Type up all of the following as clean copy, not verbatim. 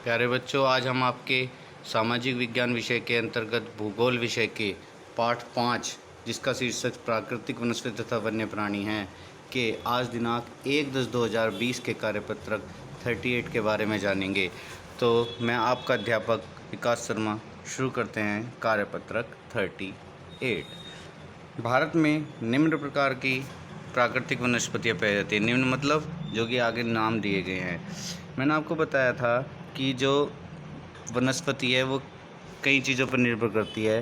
प्यारे बच्चों, आज हम आपके सामाजिक विज्ञान विषय के अंतर्गत भूगोल विषय के पाठ 5, जिसका शीर्षक प्राकृतिक वनस्पति तथा वन्य प्राणी हैं, के आज दिनांक 1/10/2020 के कार्यपत्रक 38 के बारे में जानेंगे। तो मैं आपका अध्यापक विकास शर्मा शुरू करते हैं कार्यपत्रक 38। भारत में निम्न प्रकार की प्राकृतिक वनस्पतियाँ पाई जाती हैं। निम्न मतलब जो कि आगे नाम दिए गए हैं। मैंने आपको बताया था कि जो वनस्पति है वो कई चीज़ों पर निर्भर करती है।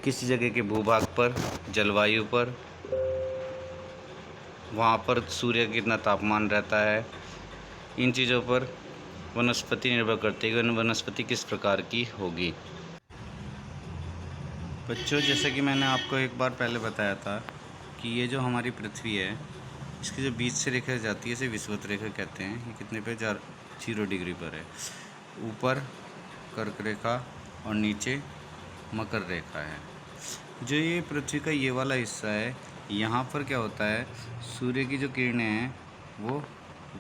किसी जगह के भूभाग पर, जलवायु पर, वहाँ पर सूर्य का कितना तापमान रहता है, इन चीज़ों पर वनस्पति निर्भर करती है कि वनस्पति किस प्रकार की होगी। बच्चों, जैसे कि मैंने आपको एक बार पहले बताया था कि ये जो हमारी पृथ्वी है, इसकी जो बीच से रेखा जाती है इसे विषुवत रेखा कहते हैं। ये कितने पे 0 डिग्री पर है। ऊपर कर्क रेखा और नीचे मकर रेखा है। जो ये पृथ्वी का ये वाला हिस्सा है, यहाँ पर क्या होता है, सूर्य की जो किरणें हैं वो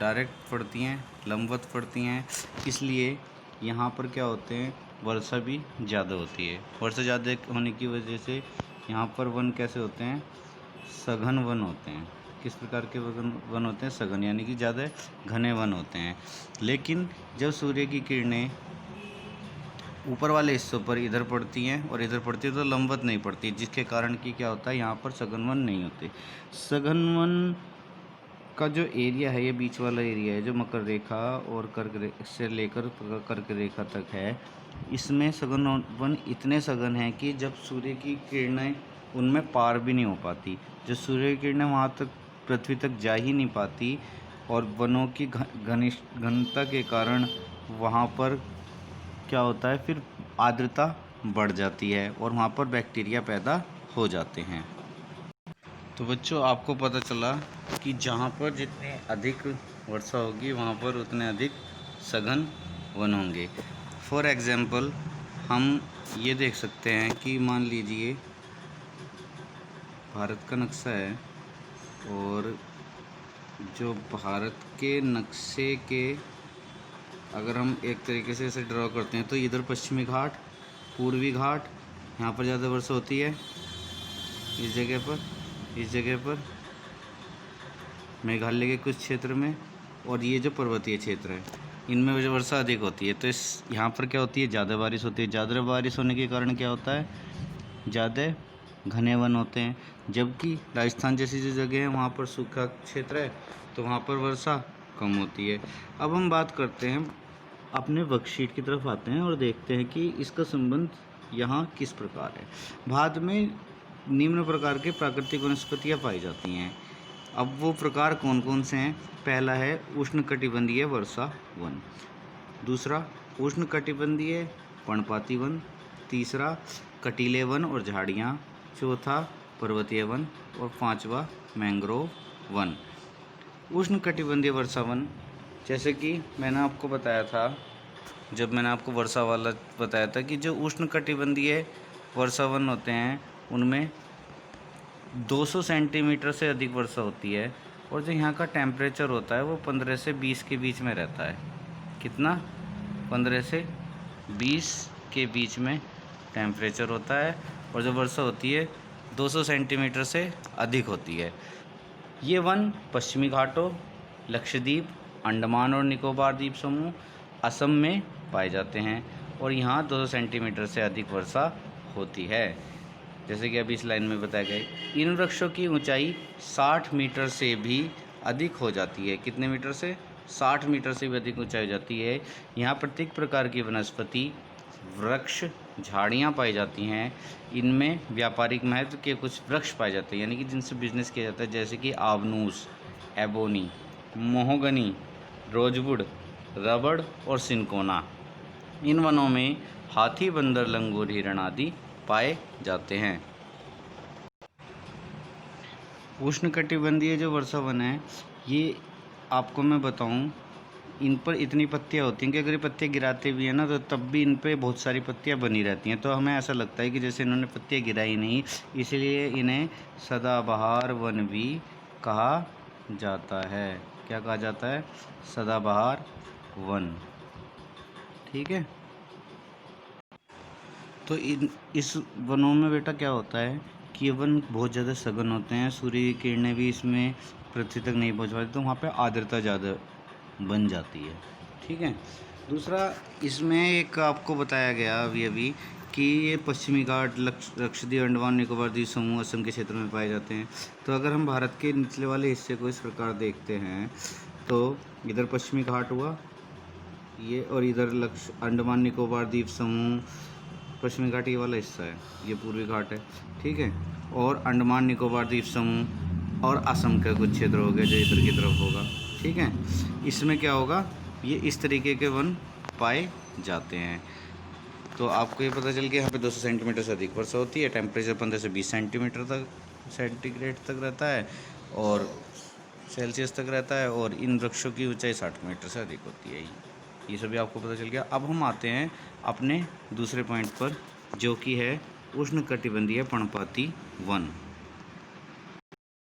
डायरेक्ट पड़ती हैं, लंबवत पड़ती हैं, इसलिए यहाँ पर क्या होते हैं, वर्षा भी ज़्यादा होती है। वर्षा ज़्यादा होने की वजह से यहाँ पर वन कैसे होते हैं, सघन वन होते हैं। किस प्रकार के वन होते हैं, सघन, यानी कि ज़्यादा घने वन होते हैं। लेकिन जब सूर्य की किरणें ऊपर वाले हिस्सों पर इधर पड़ती हैं और इधर पड़ती है तो लंबवत नहीं पड़ती, जिसके कारण कि क्या होता है, यहाँ पर सघन वन नहीं होते। सघन वन का जो एरिया है, ये बीच वाला एरिया है जो मकर रेखा और कर्क से लेकर कर्क रेखा तक है, इसमें सघन वन इतने सघन हैं कि जब सूर्य की किरणें उनमें पार भी नहीं हो पाती। जो सूर्य की किरणें वहाँ तक, पृथ्वी तक जा ही नहीं पाती, और वनों की घनता के कारण वहाँ पर क्या होता है, फिर आर्द्रता बढ़ जाती है और वहाँ पर बैक्टीरिया पैदा हो जाते हैं। तो बच्चों, आपको पता चला कि जहाँ पर जितनी अधिक वर्षा होगी वहाँ पर उतने अधिक सघन वन होंगे। फॉर एग्ज़ाम्पल हम ये देख सकते हैं कि मान लीजिए भारत का नक्शा है, और जो भारत के नक्शे के अगर हम एक तरीके से इसे ड्रॉ करते हैं तो इधर पश्चिमी घाट, पूर्वी घाट, यहाँ पर ज़्यादा वर्षा होती है, इस जगह पर मेघालय के कुछ क्षेत्र में, और ये जो पर्वतीय क्षेत्र है इनमें जो वर्षा अधिक होती है। तो इस यहाँ पर क्या होती है, ज़्यादा बारिश होती है। ज़्यादा बारिश होने के कारण क्या होता है, ज़्यादा घने वन होते हैं। जबकि राजस्थान जैसी जो जगह है वहाँ पर सूखा क्षेत्र है तो वहाँ पर वर्षा कम होती है। अब हम बात करते हैं, अपने वर्कशीट की तरफ आते हैं और देखते हैं कि इसका संबंध यहाँ किस प्रकार है। भारत में निम्न प्रकार के प्राकृतिक वनस्पतियाँ पाई जाती हैं। अब वो प्रकार कौन कौन से हैं? पहला है उष्णकटिबंधीय वर्षा वन, दूसरा उष्णकटिबंधीय पर्णपाती वन, तीसरा कटीले वन और झाड़ियाँ, चौथा पर्वतीय वन, और पांचवा मैंग्रोव वन। उष्णकटिबंधीय वर्षा वन, जैसे कि मैंने आपको बताया था, जब मैंने आपको वर्षा वाला बताया था कि जो उष्णकटिबंधीय वर्षा वन होते हैं उनमें 200 सेंटीमीटर से अधिक वर्षा होती है, और जो यहाँ का टेम्परेचर होता है वो 15 से 20 के बीच में रहता है। कितना? 15 से 20 के बीच में टेम्परेचर होता है, और जो वर्षा होती है 200 सेंटीमीटर से अधिक होती है। ये वन पश्चिमी घाटों, लक्षद्वीप, अंडमान और निकोबार द्वीप समूह, असम में पाए जाते हैं, और यहाँ 200 सेंटीमीटर से अधिक वर्षा होती है, जैसे कि अभी इस लाइन में बताया गया। इन वृक्षों की ऊंचाई 60 मीटर से भी अधिक हो जाती है। कितने मीटर से? 60 मीटर से भी अधिक ऊंचाई हो जाती है। यहाँ प्रत्येक प्रकार की वनस्पति, वृक्ष, झाड़ियाँ पाई जाती हैं। इनमें व्यापारिक महत्व के कुछ वृक्ष पाए जाते हैं, यानी कि जिनसे बिजनेस किया जाता है, जैसे कि आबनूस, एबोनी, मोहोगनी, रोजवुड, रबड़ और सिनकोना। इन वनों में हाथी, बंदर, लंगूर, हिरण आदि पाए जाते हैं। उष्णकटिबंधीय जो वर्षा वन है, ये आपको मैं बताऊं, इन पर इतनी पत्तियां होती हैं कि अगर ये पत्तियां गिराते भी हैं ना तो तब भी इन पे बहुत सारी पत्तियां बनी रहती हैं। तो हमें ऐसा लगता है कि जैसे इन्होंने पत्तियां गिराई नहीं, इसलिए इन्हें सदाबहार वन भी कहा जाता है। क्या कहा जाता है? सदाबहार वन। ठीक है। तो इस वनों में बेटा क्या होता है कि ये वन बहुत ज़्यादा सघन होते हैं, सूर्य की किरणें भी इसमें पृथ्वी तक नहीं पहुंच पाती, तो वहाँ पे आर्द्रता ज़्यादा बन जाती है। ठीक है। दूसरा, इसमें एक आपको बताया गया अभी कि ये पश्चिमी घाट लक्षद्वीप, अंडमान निकोबार द्वीप समूह, असम के क्षेत्र में पाए जाते हैं। तो अगर हम भारत के निचले वाले हिस्से को इस प्रकार देखते हैं तो इधर पश्चिमी घाट हुआ ये, और इधर अंडमान निकोबार द्वीप समूह, पश्चिमी घाट ये वाला हिस्सा है, ये पूर्वी घाट है। ठीक है। और अंडमान निकोबार द्वीप समूह और असम का कुछ क्षेत्र हो गया जो इधर की तरफ होगा। ठीक है। इसमें क्या होगा, ये इस तरीके के वन पाए जाते हैं। तो आपको ये पता चल गया यहाँ पे 200 सेंटीमीटर से अधिक वर्षा होती है, टेम्परेचर 15 से 20 सेंटीमीटर तक सेंटीग्रेड तक रहता है और सेल्सियस तक रहता है, और इन वृक्षों की ऊंचाई 60 मीटर से अधिक होती है। ये सभी आपको पता चल गया। अब हम आते हैं अपने दूसरे पॉइंट पर, जो कि है उष्णकटिबंधीय पर्णपाती वन।